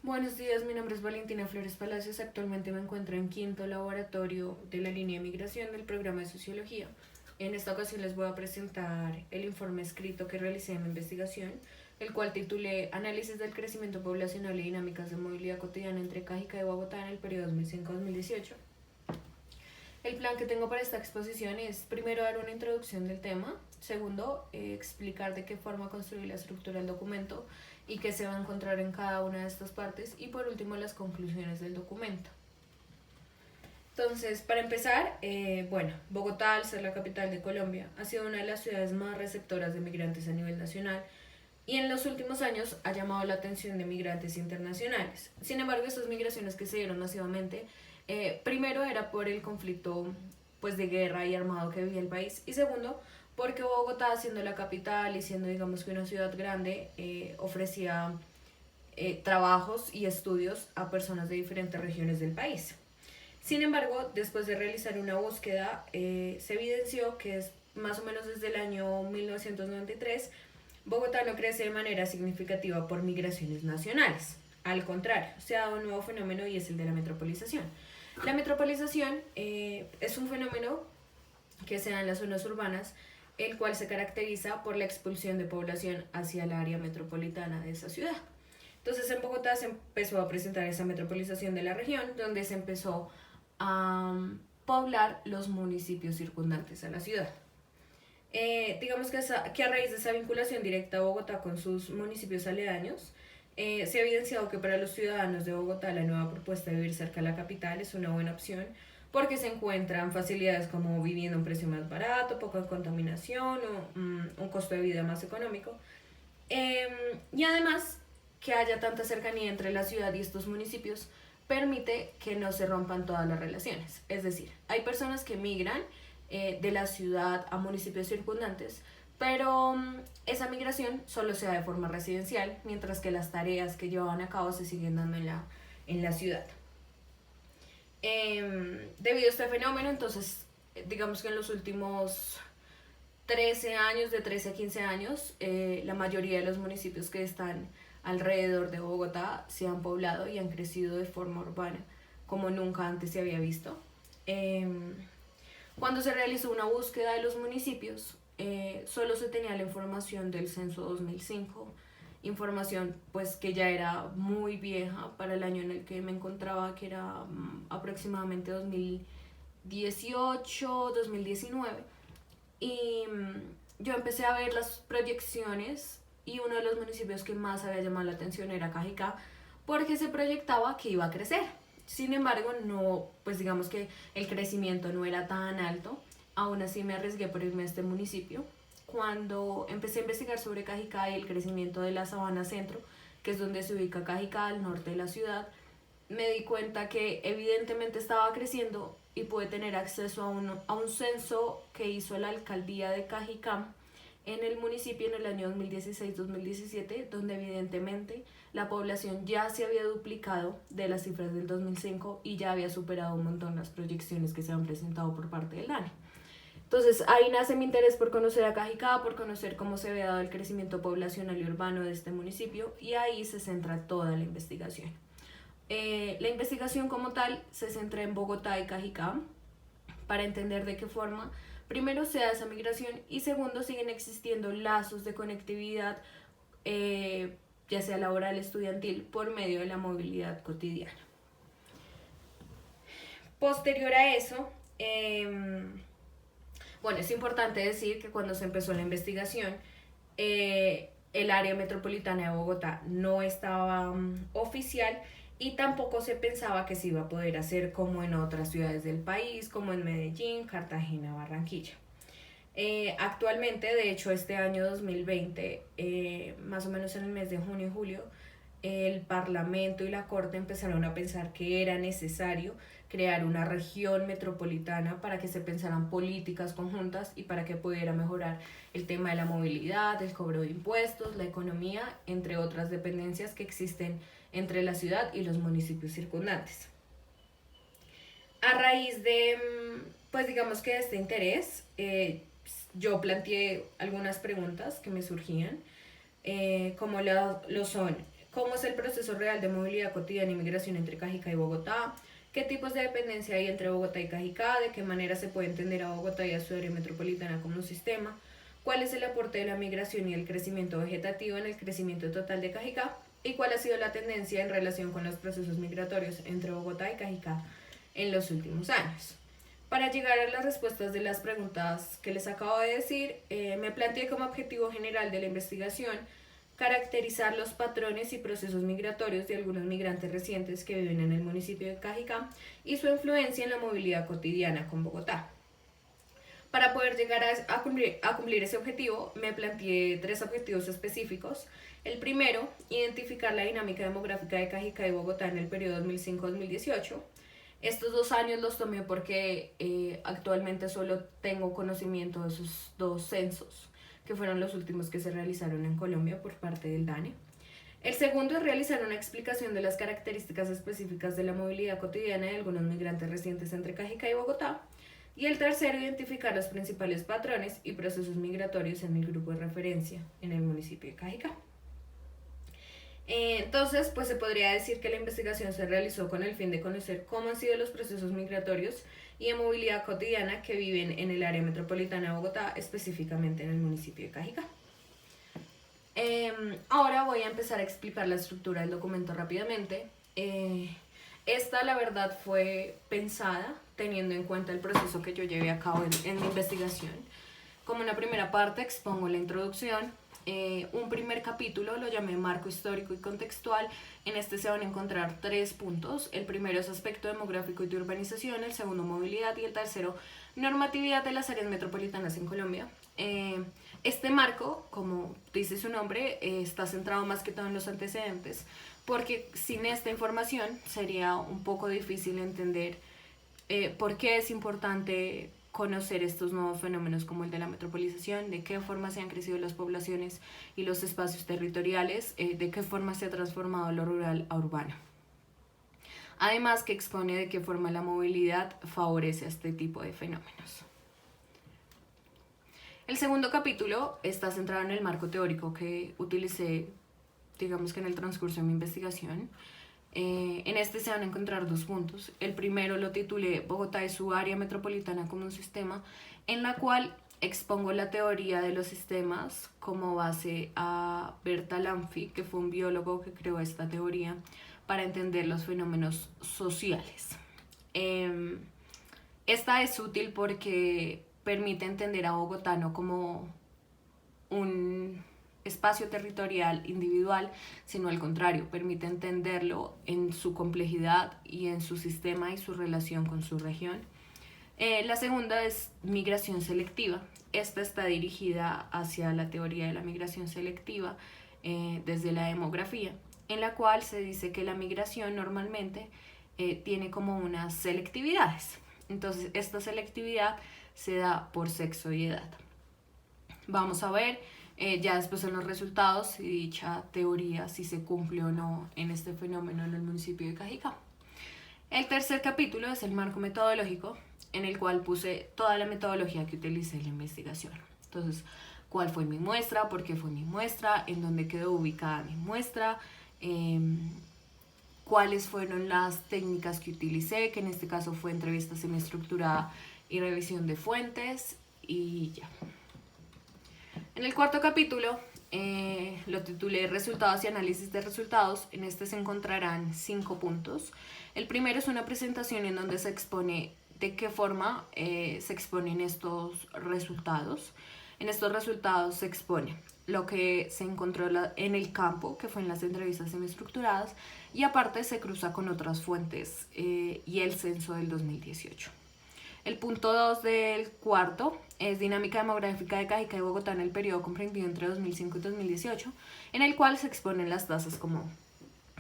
Buenos días, mi nombre es Valentina Flores Palacios. Actualmente me encuentro en quinto laboratorio de la línea de migración del programa de sociología. En esta ocasión les voy a presentar el informe escrito que realicé en mi investigación, el cual titulé Análisis del crecimiento poblacional y dinámicas de movilidad cotidiana entre Cajica y Bogotá en el periodo 2005-2018. El plan que tengo para esta exposición es primero dar una introducción del tema, segundo explicar de qué forma construir la estructura del documento y qué se va a encontrar en cada una de estas partes y por último las conclusiones del documento. Entonces, para empezar, Bogotá, al ser la capital de Colombia, ha sido una de las ciudades más receptoras de migrantes a nivel nacional y en los últimos años ha llamado la atención de migrantes internacionales. Sin embargo, estas migraciones que se dieron masivamente, primero era por el conflicto pues, de guerra y armado que vivía el país y segundo, porque Bogotá, siendo la capital y siendo digamos que una ciudad grande, ofrecía trabajos y estudios a personas de diferentes regiones del país. Sin embargo, después de realizar una búsqueda, se evidenció que es más o menos desde el año 1993, Bogotá no crece de manera significativa por migraciones nacionales. Al contrario, se ha dado un nuevo fenómeno y es el de la metropolización. La metropolización es un fenómeno que se da en las zonas urbanas, el cual se caracteriza por la expulsión de población hacia el área metropolitana de esa ciudad. Entonces en Bogotá se empezó a presentar esa metropolización de la región, donde se empezó a poblar los municipios circundantes a la ciudad. Digamos que a raíz de esa vinculación directa a Bogotá con sus municipios aledaños, se ha evidenciado que para los ciudadanos de Bogotá la nueva propuesta de vivir cerca de la capital es una buena opción porque se encuentran facilidades como vivienda a un precio más barato, poca contaminación o un costo de vida más económico. Y además que haya tanta cercanía entre la ciudad y estos municipios permite que no se rompan todas las relaciones. Es decir, hay personas que migran de la ciudad a municipios circundantes, pero esa migración solo se da de forma residencial, mientras que las tareas que llevan a cabo se siguen dando en la ciudad. Debido a este fenómeno, entonces, digamos que en los últimos 13 años, de 13 a 15 años, la mayoría de los municipios que están alrededor de Bogotá se han poblado y han crecido de forma urbana, como nunca antes se había visto. Eh, Cuando se realizó una búsqueda de los municipios, solo se tenía la información del censo 2005, información pues que ya era muy vieja para el año en el que me encontraba, que era aproximadamente 2018, 2019. Y yo empecé a ver las proyecciones y uno de los municipios que más había llamado la atención era Cajicá porque se proyectaba que iba a crecer. Sin embargo, no, pues digamos que el crecimiento no era tan alto. Aún así me arriesgué por irme a este municipio. Cuando empecé a investigar sobre Cajicá y el crecimiento de la Sabana Centro, que es donde se ubica Cajicá, al norte de la ciudad, me di cuenta que evidentemente estaba creciendo y pude tener acceso a un censo que hizo la alcaldía de Cajicá en el municipio en el año 2016-2017, donde evidentemente la población ya se había duplicado de las cifras del 2005 y ya había superado un montón las proyecciones que se han presentado por parte del DANE. Entonces ahí nace mi interés por conocer a Cajicá, por conocer cómo se había dado el crecimiento poblacional y urbano de este municipio y ahí se centra toda la investigación. La investigación como tal se centra en Bogotá y Cajicá para entender de qué forma primero se da esa migración y segundo siguen existiendo lazos de conectividad, ya sea laboral, estudiantil, por medio de la movilidad cotidiana. Posterior a eso, es importante decir que cuando se empezó la investigación, el área metropolitana de Bogotá no estaba oficial y tampoco se pensaba que se iba a poder hacer como en otras ciudades del país, como en Medellín, Cartagena, Barranquilla. Actualmente, de hecho, este año 2020, más o menos en el mes de junio y julio, el Parlamento y la Corte empezaron a pensar que era necesario crear una región metropolitana para que se pensaran políticas conjuntas y para que pudiera mejorar el tema de la movilidad, el cobro de impuestos, la economía, entre otras dependencias que existen entre la ciudad y los municipios circundantes. A raíz de, pues digamos que de este interés, yo planteé algunas preguntas que me surgían, como lo son, cómo es el proceso real de movilidad cotidiana y migración entre Cajicá y Bogotá, qué tipos de dependencia hay entre Bogotá y Cajicá, de qué manera se puede entender a Bogotá y a su área metropolitana como un sistema, cuál es el aporte de la migración y el crecimiento vegetativo en el crecimiento total de Cajicá y cuál ha sido la tendencia en relación con los procesos migratorios entre Bogotá y Cajicá en los últimos años. Para llegar a las respuestas de las preguntas que les acabo de decir, me planteé como objetivo general de la investigación caracterizar los patrones y procesos migratorios de algunos migrantes recientes que viven en el municipio de Cajicá y su influencia en la movilidad cotidiana con Bogotá. Para poder llegar a cumplir ese objetivo, me planteé 3 objetivos específicos. El primero, identificar la dinámica demográfica de Cajicá y Bogotá en el periodo 2005-2018. Estos 2 años los tomé porque actualmente solo tengo conocimiento de esos 2 censos, que fueron los últimos que se realizaron en Colombia por parte del DANE. El segundo es realizar una explicación de las características específicas de la movilidad cotidiana de algunos migrantes recientes entre Cajicá y Bogotá. Y el tercero, identificar los principales patrones y procesos migratorios en mi grupo de referencia en el municipio de Cajicá. Entonces, pues se podría decir que la investigación se realizó con el fin de conocer cómo han sido los procesos migratorios y de movilidad cotidiana que viven en el área metropolitana de Bogotá, específicamente en el municipio de Cajicá. Ahora voy a empezar a explicar la estructura del documento rápidamente. Esta, la verdad, fue pensada teniendo en cuenta el proceso que yo llevé a cabo en mi investigación. Como una primera parte expongo la introducción. Un primer capítulo lo llamé marco histórico y contextual. En este se van a encontrar 3 puntos. El primero es aspecto demográfico y de urbanización, el segundo movilidad y el tercero normatividad de las áreas metropolitanas en Colombia. Este marco, como dice su nombre, está centrado más que todo en los antecedentes, porque sin esta información sería un poco difícil entender por qué es importante conocer estos nuevos fenómenos como el de la metropolización, de qué forma se han crecido las poblaciones y los espacios territoriales, de qué forma se ha transformado lo rural a urbano. Además, que expone de qué forma la movilidad favorece a este tipo de fenómenos. El segundo capítulo está centrado en el marco teórico que utilicé, digamos que en el transcurso de mi investigación. En este se van a encontrar 2 puntos. El primero lo titulé Bogotá y su área metropolitana como un sistema, en la cual expongo la teoría de los sistemas como base a Bertalanffy, que fue un biólogo que creó esta teoría para entender los fenómenos sociales. Esta es útil porque permite entender a Bogotá no como un espacio territorial individual, sino al contrario, permite entenderlo en su complejidad y en su sistema y su relación con su región. La segunda es migración selectiva. Esta está dirigida hacia la teoría de la migración selectiva desde la demografía, en la cual se dice que la migración normalmente tiene como unas selectividades. Entonces, esta selectividad se da por sexo y edad. Vamos a ver ya después en los resultados y dicha teoría si se cumple o no en este fenómeno en el municipio de Cajicá. El tercer capítulo es el marco metodológico, en el cual puse toda la metodología que utilicé en la investigación. Entonces, cuál fue mi muestra, por qué fue mi muestra, en dónde quedó ubicada mi muestra, cuáles fueron las técnicas que utilicé, que en este caso fue entrevista semiestructurada y revisión de fuentes, y ya. En el cuarto capítulo lo titulé Resultados y análisis de resultados. En este se encontrarán 5 puntos. El primero es una presentación en donde se expone de qué forma se exponen estos resultados. En estos resultados se expone lo que se encontró en el campo, que fue en las entrevistas semiestructuradas, y aparte se cruza con otras fuentes y el censo del 2018. El punto 2 del cuarto es dinámica demográfica de Cajicá y Bogotá en el periodo comprendido entre 2005 y 2018, en el cual se exponen las tasas como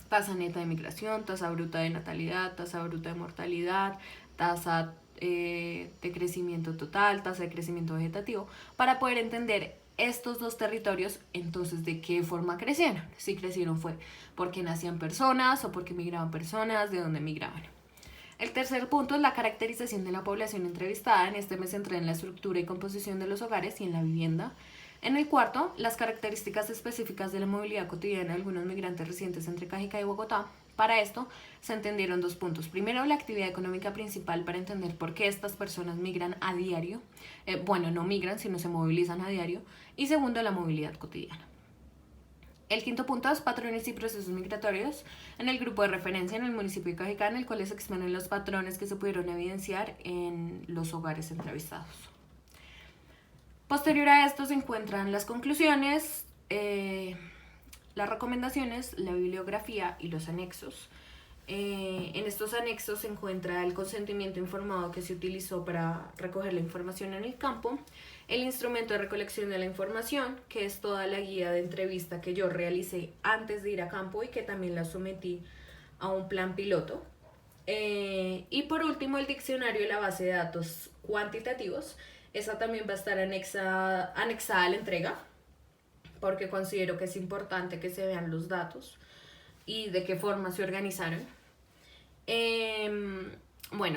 tasa neta de migración, tasa bruta de natalidad, tasa bruta de mortalidad, tasa de crecimiento total, tasa de crecimiento vegetativo, para poder entender estos 2 territorios, entonces de qué forma crecieron. Si crecieron fue porque nacían personas o porque migraban personas, de dónde migraban. El tercer punto es la caracterización de la población entrevistada. En este me centré en la estructura y composición de los hogares y en la vivienda. En el cuarto, las características específicas de la movilidad cotidiana de algunos migrantes residentes entre Cajicá y Bogotá. Para esto se entendieron 2 puntos. Primero, la actividad económica principal para entender por qué estas personas migran a diario. No migran, sino se movilizan a diario. Y segundo, la movilidad cotidiana. El quinto punto es patrones y procesos migratorios en el grupo de referencia en el municipio de Cajicá, en el cual se exponen los patrones que se pudieron evidenciar en los hogares entrevistados. Posterior a esto se encuentran las conclusiones, las recomendaciones, la bibliografía y los anexos. En estos anexos se encuentra el consentimiento informado que se utilizó para recoger la información en el campo, el instrumento de recolección de la información, que es toda la guía de entrevista que yo realicé antes de ir a campo y que también la sometí a un plan piloto. Y por último, el diccionario y la base de datos cuantitativos. Esa también va a estar anexada a la entrega, porque considero que es importante que se vean los datos y de qué forma se organizaron.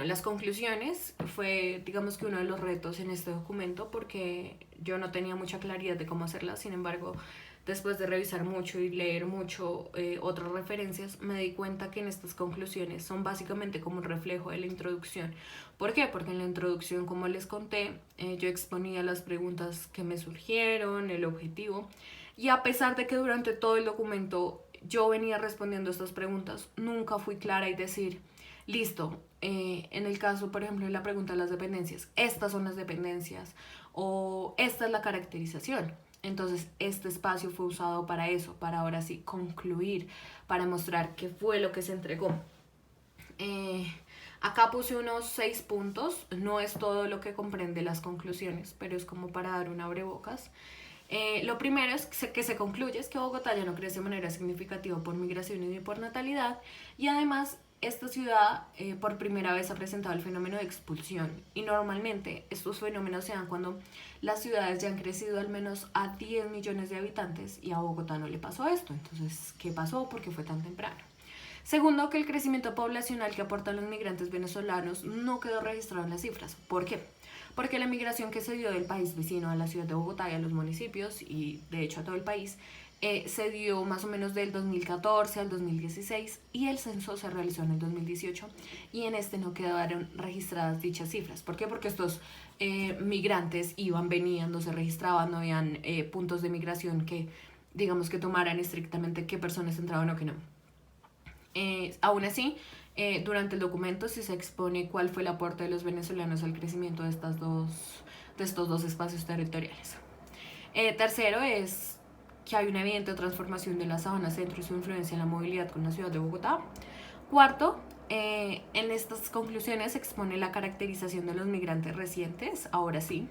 Las conclusiones fue, digamos que uno de los retos en este documento, porque yo no tenía mucha claridad de cómo hacerlas. Sin embargo, después de revisar mucho y leer mucho otras referencias, me di cuenta que en estas conclusiones son básicamente como un reflejo de la introducción. ¿Por qué? Porque en la introducción, como les conté, yo exponía las preguntas que me surgieron, el objetivo, y a pesar de que durante todo el documento yo venía respondiendo estas preguntas, nunca fui clara y decir, listo, en el caso, por ejemplo, de la pregunta de las dependencias, estas son las dependencias o esta es la caracterización. Entonces, este espacio fue usado para eso, para ahora sí concluir, para mostrar qué fue lo que se entregó. Acá puse unos 6 puntos, no es todo lo que comprende las conclusiones, pero es como para dar un abrebocas. Lo primero es que se concluye es que Bogotá ya no crece de manera significativa por migraciones ni por natalidad, y además esta ciudad por primera vez ha presentado el fenómeno de expulsión, y normalmente estos fenómenos se dan cuando las ciudades ya han crecido al menos a 10 millones de habitantes y a Bogotá no le pasó esto. Entonces, ¿qué pasó? ¿Por qué fue tan temprano? Segundo, que el crecimiento poblacional que aportan los migrantes venezolanos no quedó registrado en las cifras. ¿Por qué? Porque la migración que se dio del país vecino a la ciudad de Bogotá y a los municipios, y de hecho a todo el país, se dio más o menos del 2014 al 2016, y el censo se realizó en el 2018, y en este no quedaron registradas dichas cifras. ¿Por qué? Porque estos migrantes iban, venían, no se registraban, no habían puntos de migración que, digamos, que tomaran estrictamente qué personas entraban o qué no. Aún así, durante el documento sí se expone cuál fue el aporte de los venezolanos al crecimiento de estos dos espacios territoriales. Tercero es que hay una evidente transformación de la sabana centro y su influencia en la movilidad con la ciudad de Bogotá. Cuarto, en estas conclusiones se expone la caracterización de los migrantes recientes, ahora sí.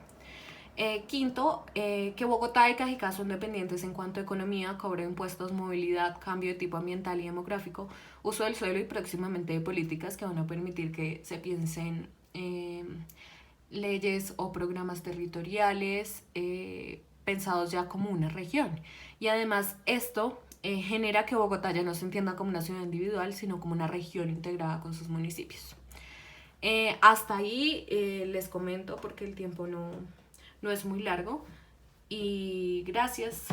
Quinto, que Bogotá y Cajicá son dependientes en cuanto a economía, cobro de impuestos, movilidad, cambio de tipo ambiental y demográfico, uso del suelo y próximamente de políticas que van a permitir que se piensen leyes o programas territoriales pensados ya como una región. Y además esto genera que Bogotá ya no se entienda como una ciudad individual, sino como una región integrada con sus municipios. Hasta ahí les comento porque el tiempo no es muy largo, y gracias.